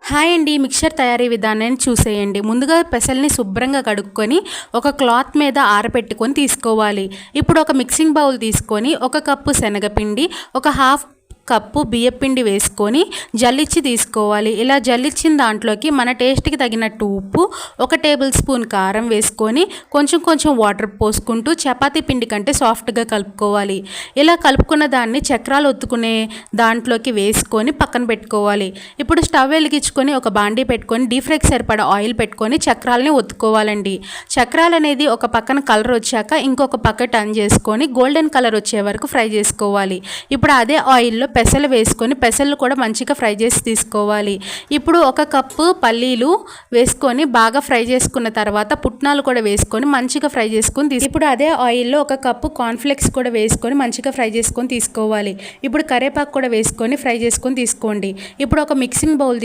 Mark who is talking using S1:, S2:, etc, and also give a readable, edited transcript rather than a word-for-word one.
S1: Hi అండి. Mixture తయారీ విధానాన్ని చూసేయండి. ముందుగా పెసల్ని శుభ్రంగా కడుక్కొని ఒక క్లాత్ మీద ఆరబెట్టుకొని తీసుకోవాలి. ఇప్పుడు ఒక మిక్సింగ్ బౌల్ తీసుకొని ఒక కప్పు శనగపిండి, ఒక హాఫ్ కప్పు బియ్యపిండి వేసుకొని జల్లించి తీసుకోవాలి. ఇలా జల్లించిన దాంట్లోకి మన టేస్ట్కి తగినట్టు ఉప్పు, 1 టేబుల్ స్పూన్ కారం వేసుకొని కొంచెం కొంచెం వాటర్ పోసుకుంటూ చపాతీ పిండి కంటే సాఫ్ట్గా కలుపుకోవాలి. ఇలా కలుపుకున్న దాన్ని చక్రాలు ఒత్తుకునే దాంట్లోకి వేసుకొని పక్కన పెట్టుకోవాలి. ఇప్పుడు స్టవ్ వెలిగించుకొని ఒక బాండీ పెట్టుకొని డీప్ ఫ్రైకి సరిపడా ఆయిల్ పెట్టుకొని చక్రాలని ఒత్తుకోవాలండి. చక్రాలు అనేది ఒక పక్కన కలర్ వచ్చాక ఇంకొక పక్క టర్న్ చేసుకొని గోల్డెన్ కలర్ వచ్చే వరకు ఫ్రై చేసుకోవాలి. ఇప్పుడు అదే ఆయిల్లో పెసలు వేసుకొని పెసలు కూడా మంచిగా ఫ్రై చేసి తీసుకోవాలి. ఇప్పుడు 1 కప్పు పల్లీలు వేసుకొని బాగా ఫ్రై చేసుకున్న తర్వాత పుట్నాలు కూడా వేసుకొని మంచిగా ఫ్రై చేసుకొని ఇప్పుడు అదే ఆయిల్లో 1 కప్పు కార్న్ఫ్లెక్స్ కూడా వేసుకొని మంచిగా ఫ్రై చేసుకొని తీసుకోవాలి. ఇప్పుడు కరివేపాకు కూడా వేసుకొని ఫ్రై చేసుకొని తీసుకోండి. ఇప్పుడు ఒక మిక్సింగ్ బౌల్